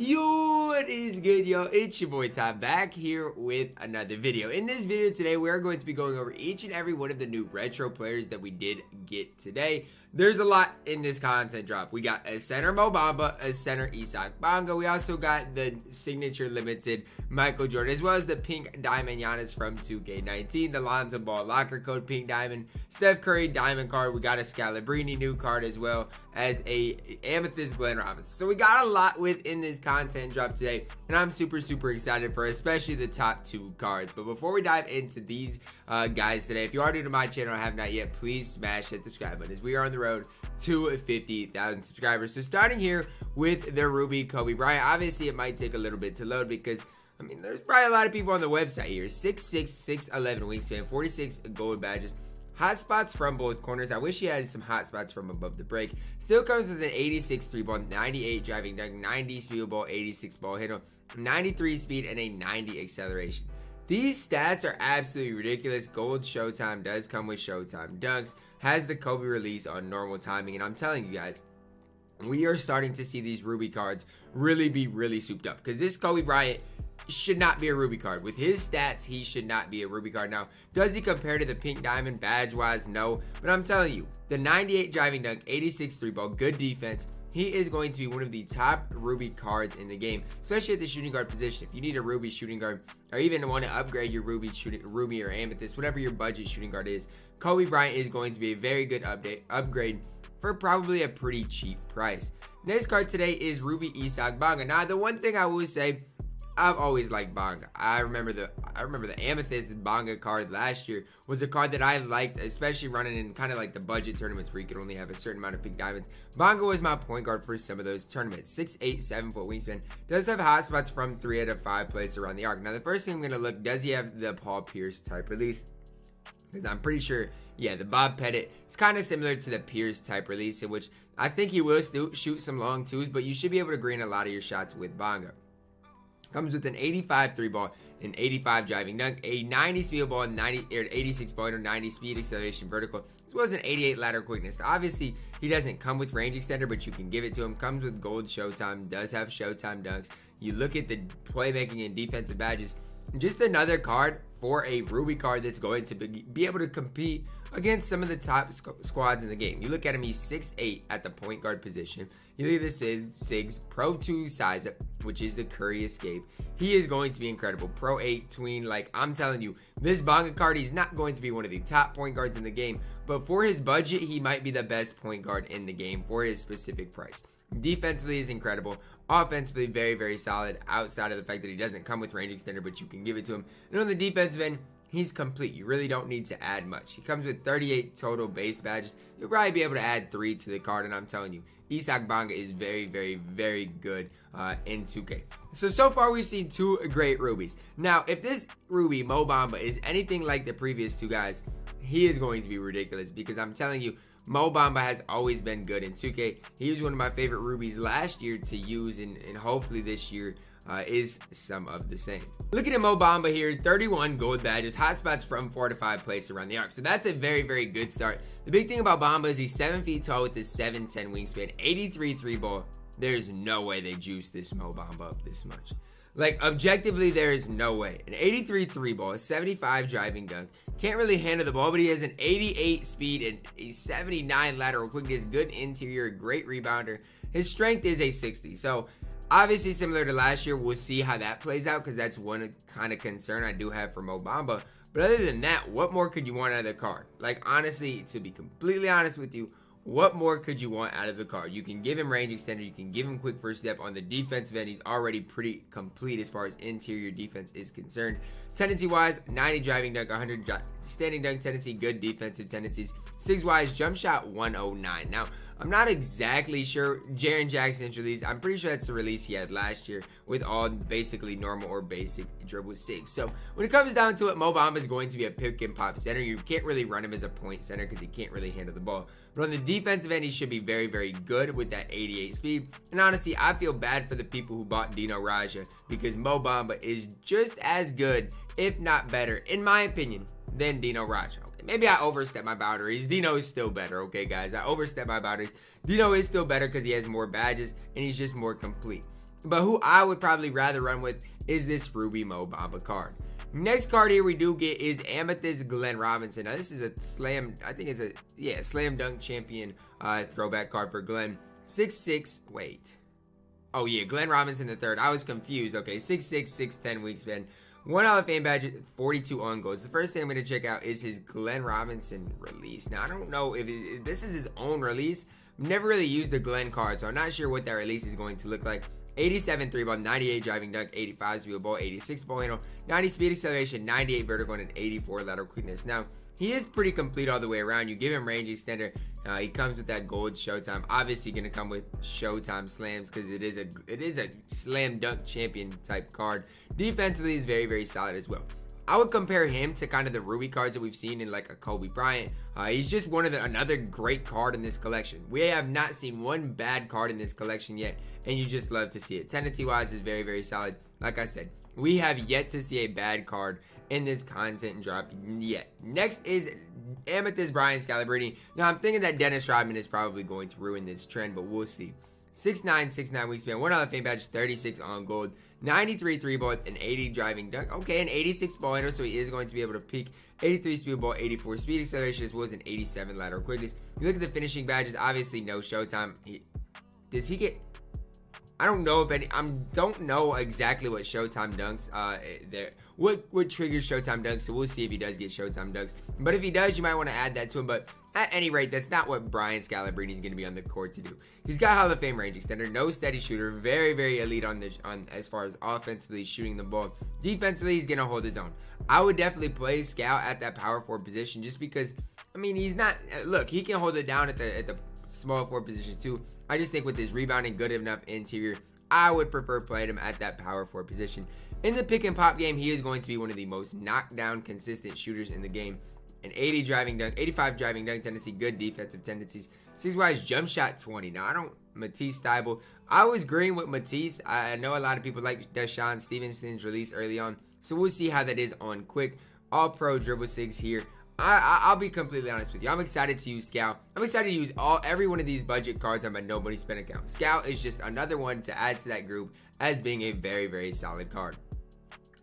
Yo, what is good, yo? It's your boy Ty back here with another video. In this video today, we are going to be going over each and every one of the new retro players that we did get today. There's a lot in this content drop. We got a center Mo Bamba, a center Isaac Bonga. We also got the signature limited Michael Jordan, as well as the pink diamond Giannis from 2K19, the Lonzo Ball locker code pink diamond, Steph Curry diamond card. We got a Scalabrine new card, as well as a amethyst Glen Robinson. So we got a lot within this content drop today, and I'm super excited for especially the top two cards. But before we dive into these guys today, if you are new to my channel and have not yet, please smash that subscribe button, as we are on the road to 50,000 subscribers. So starting here with the Ruby Kobe Bryant, obviously it might take a little bit to load because I mean there's probably a lot of people on the website here. 6'6", 6'11" wingspan, 46 gold badges. Hot spots from both corners. I wish he had some hot spots from above the break. Still comes with an 86 3-ball, 98 driving dunk, 90 speed ball, 86 ball handle, 93 speed, and a 90 acceleration. These stats are absolutely ridiculous. Gold Showtime does come with Showtime dunks. Has the Kobe release on normal timing. And I'm telling you guys, we are starting to see these Ruby cards really be souped up. Because this Kobe Bryant should not be a Ruby card. With his stats, he should not be a Ruby card. Now, does he compare to the pink diamond badge wise? No. But I'm telling you, the 98 driving dunk, 86 3-ball, good defense. He is going to be one of the top Ruby cards in the game, especially at the shooting guard position. If you need a Ruby shooting guard, or even want to upgrade your Ruby or Amethyst, whatever your budget shooting guard is, Kobe Bryant is going to be a very good upgrade for probably a pretty cheap price. Next card today is Ruby Isaac Bonga. Now, the one thing I will say, I've always liked Bonga. I remember the Amethyst Bonga card last year was a card that I liked, especially running in kind of like the budget tournaments where you could only have a certain amount of pink diamonds. Bonga was my point guard for some of those tournaments. 6'8", 7-foot wingspan. Does have hotspots from 3 out of 5 places around the arc. Now, the first thing I'm going to look, does he have the Paul Pierce type release? Because I'm pretty sure, yeah, the Bob Pettit is kind of similar to the Pierce type release, in which I think he will still shoot some long twos, but you should be able to green a lot of your shots with Bonga. Comes with an 85 3-ball, an 85 driving dunk, a 90 speed ball, 86 ball, 90 speed acceleration vertical, as well as an 88 lateral quickness. Now, obviously, he doesn't come with range extender, but you can give it to him. Comes with gold Showtime, does have Showtime dunks. You look at the playmaking and defensive badges, just another card for a Ruby card that's going to be able to compete against some of the top squads in the game. You look at him, he's 6'8" at the point guard position. You look at this Sigs Pro 2 size up, which is the Curry escape. He is going to be incredible. Pro 8 tween, like I'm telling you, this Bonga card, he's not going to be one of the top point guards in the game, but for his budget, he might be the best point guard in the game for his specific price. Defensively is incredible. Offensively, very solid, outside of the fact that he doesn't come with range extender, but you can give it to him. And on the defensive end, he's complete. You really don't need to add much. He comes with 38 total base badges. You'll probably be able to add 3 to the card, and I'm telling you, Isaac Bonga is very good in 2K. So far we've seen 2 great Rubies. Now, if this Ruby, Mo Bamba, is anything like the previous 2 guys, he is going to be ridiculous, because I'm telling you, Mo Bamba has always been good in 2K. He was one of my favorite Rubies last year to use, and hopefully this year is some of the same. Looking at Mo Bamba here, 31 gold badges, hotspots from 4 to 5 places around the arc. So that's a very good start. The big thing about Bamba is he's 7 feet tall with this 7'10" wingspan, 83 3-ball. There's no way they juiced this Mo Bamba up this much. Like, objectively, there is no way. An 83 3-ball, a 75 driving dunk. Can't really handle the ball, but he has an 88 speed and a 79 lateral quickness. Good interior, great rebounder. His strength is a 60. So, obviously, similar to last year, we'll see how that plays out, because that's one kind of concern I do have for Mo Bamba. But other than that, what more could you want out of the card? Like, honestly, to be completely honest with you, what more could you want out of the card? You can give him range extender. You can give him quick first step. On the defensive end, he's already pretty complete as far as interior defense is concerned. Tendency-wise, 90 driving dunk, 100 standing dunk tendency, good defensive tendencies. Sigs-wise, jump shot 109. Now, I'm not exactly sure. Jaren Jackson's release, I'm pretty sure that's the release he had last year with all basically normal or basic dribble Sigs. So when it comes down to it, Mo Bamba is going to be a pick and pop center. You can't really run him as a point center because he can't really handle the ball. But on the defensive end, he should be very good with that 88 speed. And honestly, I feel bad for the people who bought Dino Raja, because Mo Bamba is just as good, if not better, in my opinion, than Dino Raja. Maybe I overstep my boundaries. Dino is still better, okay, guys? I overstep my boundaries. Dino is still better because he has more badges and he's just more complete. but who I would probably rather run with is this Ruby Mo Bamba card. Next card here we do get is Amethyst Glen Robinson. Now this is a slam, I think it's a slam dunk champion throwback card for Glen. 6'6", wait. Oh yeah, Glen Robinson III. I was confused. Okay, 6'6", 6'10 wingspan. 1 Hall of Fame badge, 42 on goals. The first thing I'm going to check out is his Glen Robinson release. Now I don't know if this is his own release. I've never really used the Glen card, so I'm not sure what that release is going to look like. 87 3 ball, 98 driving dunk, 85 speed ball, 86 ball handle, 90 speed acceleration, 98 vertical, and 84 lateral quickness. Now, he is pretty complete all the way around. You give him range extender. He comes with that gold Showtime. Obviously, going to come with Showtime slams because it is a slam dunk champion type card. Defensively, is very, very solid as well. I would compare him to kind of the Ruby cards that we've seen in like a Kobe Bryant. He's just another great card in this collection. We have not seen one bad card in this collection yet, and you just love to see it. Tendency-wise is very, very solid. Like I said, we have yet to see a bad card in this content drop yet. Next is Amethyst Brian Scalabrine. Now, I'm thinking that Dennis Rodman is probably going to ruin this trend, but we'll see. 6'9", 6'9 wingspan, 1 Hall of Fame badge, 36 on gold, 93 3 ball, and 80 driving dunk. Okay, an 86 ball handle, so he is going to be able to peak. 83 speed ball, 84 speed acceleration, as well as an 87 lateral quickness. You look at the finishing badges, obviously no Showtime. Does he get... I don't know if any... I don't know exactly what Showtime dunks there. What triggers Showtime dunks, so we'll see if he does get Showtime dunks. But if he does, you might want to add that to him. But at any rate, that's not what Brian Scalabrine is going to be on the court to do. He's got Hall of Fame range extender, no steady shooter, very, very elite on as far as offensively shooting the ball. Defensively, he's going to hold his own. I would definitely play Scout at that power forward position just because, I mean, he's not... Look, he can hold it down at the small forward position too. I just think with his rebounding, good enough interior, I would prefer playing him at that power forward position. In the pick and pop game, he is going to be one of the most knockdown, consistent shooters in the game. An 80 driving dunk, 85 driving dunk tendency, good defensive tendencies. 6-wise jump shot 20. Now, I don't... Matisse Thybulle. I was agreeing with Matisse. I know a lot of people like Deshaun Stevenson's release early on. So we'll see how that is on quick. All pro dribble 6 here. I'll be completely honest with you. I'm excited to use Scout. I'm excited to use every one of these budget cards on my nobody spend account. Scout is just another one to add to that group as being a very, very solid card.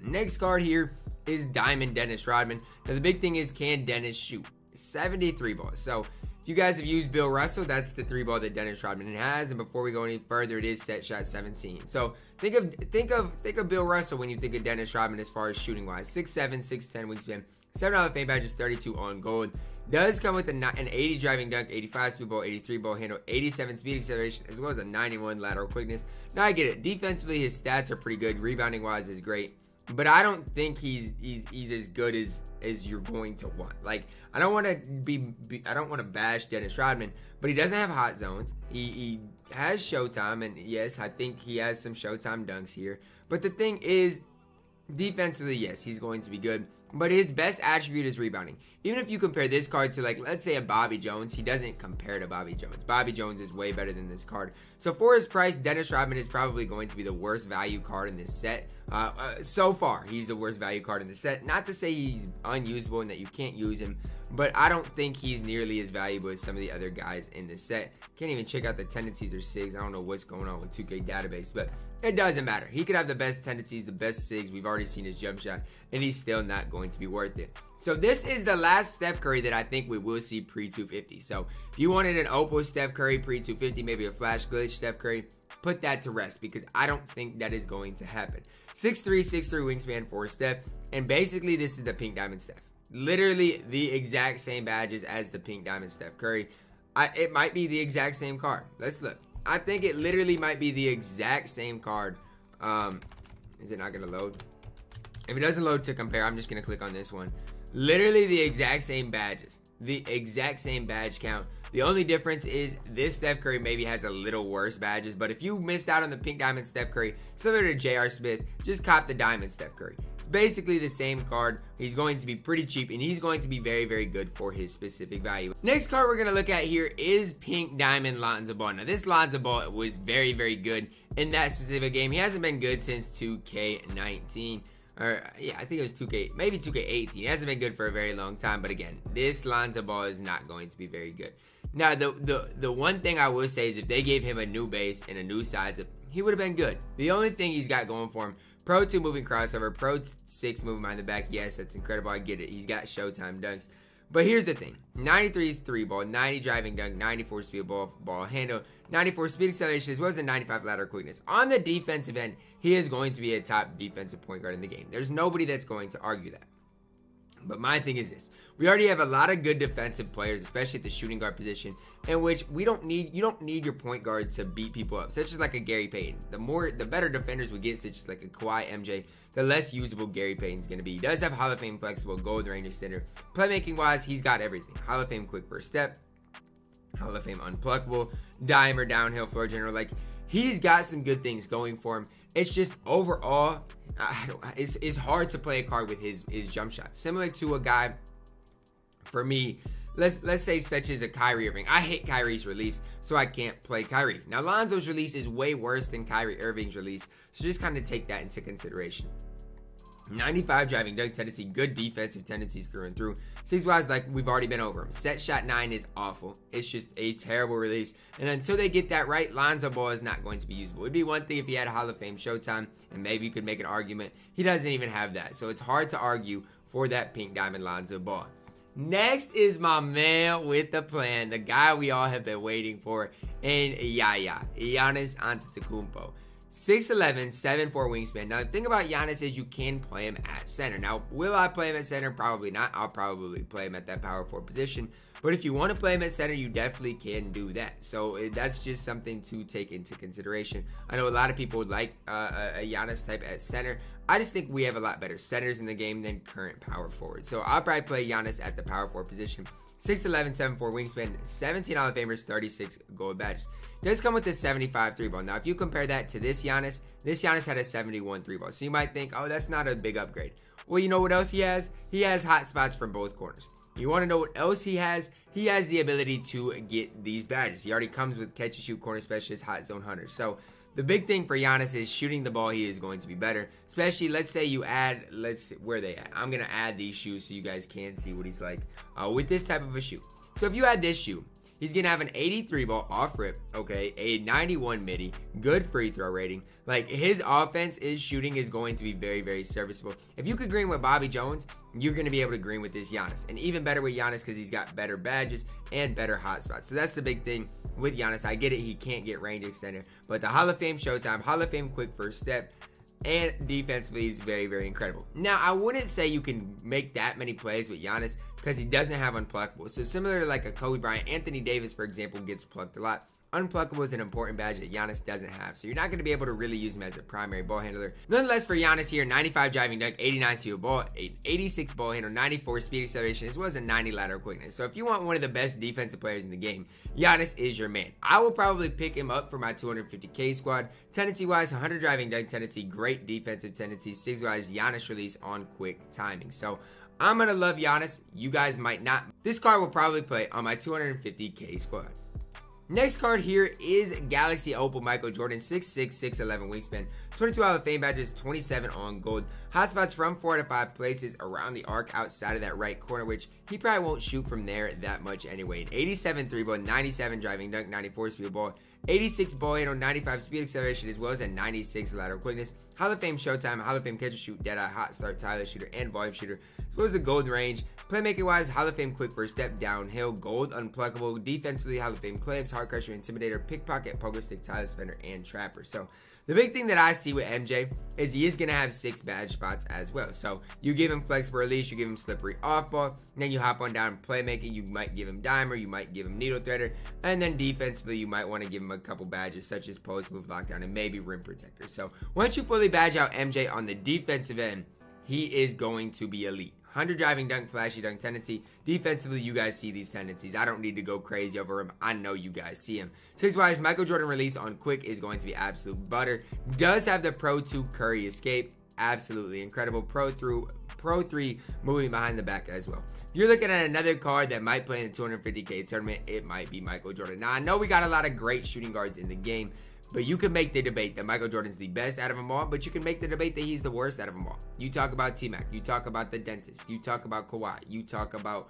Next card here is Diamond Dennis Rodman. Now the big thing is, can Dennis shoot? 73 balls. So if you guys have used Bill Russell, that's the 3 ball that Dennis Rodman has. And before we go any further, it is set shot 17. So think of Bill Russell when you think of Dennis Rodman as far as shooting wise. 6'7", 6'10 wingspan. 7 Hall of Fame badges, 32 on gold. Does come with an 80 driving dunk, 85 speed ball, 83 ball handle, 87 speed acceleration, as well as a 91 lateral quickness. Now I get it. Defensively, his stats are pretty good. Rebounding wise is great. But I don't think he's as good as you're going to want. Like, I don't want to bash Dennis Rodman, but he doesn't have hot zones. He has Showtime, and yes, I think he has some Showtime dunks here. But the thing is, defensively, yes, he's going to be good. But his best attribute is rebounding. Even if you compare this card to, like, let's say a Bobby Jones, he doesn't compare to Bobby Jones. Bobby Jones is way better than this card. So for his price, Dennis Rodman is probably going to be the worst value card in this set. So far, he's the worst value card in the set. Not to say he's unusable and that you can't use him, but I don't think he's nearly as valuable as some of the other guys in this set. Can't even check out the tendencies or SIGs. I don't know what's going on with 2K database, but it doesn't matter. He could have the best tendencies, the best SIGs. We've already seen his jump shot, and he's still not going to be worth it. So this is the last Steph Curry that I think we will see pre-250. So if you wanted an opal Steph Curry pre-250, maybe a flash glitch Steph Curry, put that to rest because I don't think that is going to happen. 6'3", 6'3 wingspan for Steph, and basically this is the pink diamond Steph. Literally the exact same badges as the pink diamond Steph Curry. It might be the exact same card. Let's look. I think it literally might be the exact same card. Is it not going to load? If it doesn't load to compare, I'm just going to click on this one. Literally the exact same badges. The exact same badge count. The only difference is this Steph Curry maybe has a little worse badges, but if you missed out on the pink diamond Steph Curry, similar to J.R. Smith, just cop the diamond Steph Curry. It's basically the same card. He's going to be pretty cheap, and he's going to be very, very good for his specific value. Next card we're going to look at here is pink diamond Lonzo Ball. Now, this Lonzo Ball was very, very good in that specific game. He hasn't been good since 2K19. Or, yeah, I think it was 2K, maybe 2K18. He hasn't been good for a very long time, but again, this Lonzo Ball is not going to be very good. Now, the one thing I will say is if they gave him a new base and a new size, he would have been good. The only thing he's got going for him, Pro 2 moving crossover, Pro 6 moving behind the back. Yes, that's incredible. I get it. He's got Showtime dunks. But here's the thing. 93 is 3 ball, 90 driving dunk, 94 speed ball handle, 94 speed acceleration, as well as a 95 lateral quickness. On the defensive end, he is going to be a top defensive point guard in the game. There's nobody that's going to argue that. But my thing is this. We already have a lot of good defensive players, especially at the shooting guard position, in which you don't need your point guard to beat people up, such as like a Gary Payton. The better defenders we get, such as like a Kawhi, MJ, the less usable Gary Payton's going to be. He does have Hall of Fame flexible, gold range extender. Playmaking wise, he's got everything. Hall of Fame quick first step, Hall of Fame unpluckable, dimer, downhill floor general. Like, he's got some good things going for him. It's just overall, it's hard to play a card with his jump shot. Similar to a guy, for me, let's say such as a Kyrie Irving. I hate Kyrie's release, so I can't play Kyrie. Now, Lonzo's release is way worse than Kyrie Irving's release, so just kind of take that into consideration. 95 driving dunk tendency, good defensive tendencies through and through. 6-wise, like we've already been over him. Set shot 9 is awful. It's just a terrible release. And until they get that right, Lonzo Ball is not going to be usable. It'd be one thing if he had a Hall of Fame Showtime, and maybe you could make an argument. He doesn't even have that. So it's hard to argue for that pink diamond Lonzo Ball. Next is my man with the plan, the guy we all have been waiting for, and Giannis Antetokounmpo. 6'11", 7'4" wingspan. Now, the thing about Giannis is you can play him at center. Now, will I play him at center? Probably not. I'll probably play him at that power forward position. But if you want to play him at center, you definitely can do that. So that's just something to take into consideration. I know a lot of people would like a Giannis type at center. I just think we have a lot better centers in the game than current power forward. So I'll probably play Giannis at the power forward position. 6'11", 7'4" wingspan, 17 Hall of Famers, 36 gold badges. Does come with a 75 3-ball. Now, if you compare that to this Giannis had a 71 3-ball. So you might think, oh, that's not a big upgrade. Well, you know what else he has? He has hot spots from both corners. You want to know what else he has? He has the ability to get these badges. He already comes with catch and shoot, corner specialist, hot zone hunter. So the big thing for Giannis is shooting the ball. He is going to be better. Especially, let's say you add, where are they at? I'm going to add these shoes so you guys can see what he's like with this type of a shoe. So if you add this shoe, he's going to have an 83 ball off rip, okay, a 91 midi, good free throw rating. Like, his offense is shooting is going to be very, very serviceable. If you could green with Bobby Jones, you're going to be able to green with this Giannis. And even better with Giannis because he's got better badges and better hot spots. So that's the big thing with Giannis. I get it, he can't get range extender. But the Hall of Fame Showtime, Hall of Fame quick first step, and defensively, he's very, very incredible. Now, I wouldn't say you can make that many plays with Giannis because he doesn't have unpluckable. So similar to like a Kobe Bryant, Anthony Davis, for example, gets plucked a lot. Unpluckable is an important badge that Giannis doesn't have. So you're not going to be able to really use him as a primary ball handler. Nonetheless, for Giannis here, 95 driving dunk, 89 steal ball, 86 ball handle, 94 speed acceleration, as well as a 90 lateral quickness. So if you want one of the best defensive players in the game, Giannis is your man. I will probably pick him up for my 250K squad. Tendency-wise, 100 driving dunk tendency, great defensive tendency. 6-wise, Giannis release on quick timing. So I'm going to love Giannis. You guys might not. This card will probably play on my 250K squad. Next card here is Galaxy Opal Michael Jordan, 6'6", 6'11" wingspan, 22 Hall of Fame badges, 27 on gold. Hotspots from 4 to 5 places around the arc outside of that right corner, which he probably won't shoot from there that much anyway. An 87 3-ball, 97 driving dunk, 94 speed ball, 86 ball handle, 95 speed acceleration, as well as a 96 lateral quickness. Hall of Fame Showtime, Hall of Fame catch and shoot, deadeye, hot start, Tyler shooter, and volume shooter, as well as a gold range. Playmaking wise, Hall of Fame quick first step, downhill, gold, unpluckable. Defensively, Hall of Fame clips, hard crusher, intimidator, pickpocket, pogo stick, tireless defender, and trapper. So the big thing that I see with MJ is he is going to have 6 badge spots as well. So you give him flex for release, you give him slippery off ball, then you hop on down playmaking, you might give him dimer, you might give him needle threader, and then defensively you might want to give him a couple badges such as post move, lockdown, and maybe rim protector. So once you fully badge out MJ on the defensive end, he is going to be elite. 100 driving dunk, flashy dunk tendency. Defensively, you guys see these tendencies. I don't need to go crazy over him. I know you guys see him. 6-wise, Michael Jordan release on quick is going to be absolute butter. Does have the Pro 2 Curry escape. Absolutely incredible. Pro 3 moving behind the back as well. If you're looking at another card that might play in the 250K tournament, it might be Michael Jordan. Now, I know we got a lot of great shooting guards in the game, But you can make the debate that Michael Jordan's the best out of them all, but you can make the debate that he's the worst out of them all. You talk about T-Mac, you talk about the Dentist, you talk about Kawhi, you talk about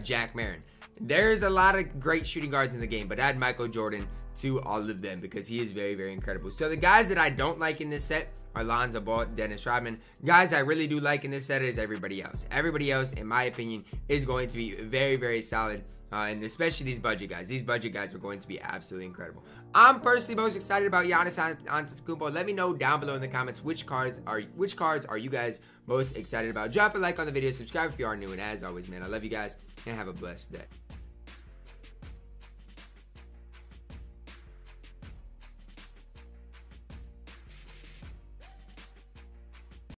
Jack Marin. There's a lot of great shooting guards in the game, but add Michael Jordan to all of them because he is very, very incredible. So the guys that I don't like in this set are Lonzo Ball, Dennis Rodman. Guys I really do like in this set is everybody else. Everybody else, in my opinion, is going to be very, very solid. And especially these budget guys. These budget guys are going to be absolutely incredible. I'm personally most excited about Giannis Antetokounmpo. Let me know down below in the comments which cards are you guys most excited about. Drop a like on the video, subscribe if you are new, and as always, man, I love you guys and have a blessed day.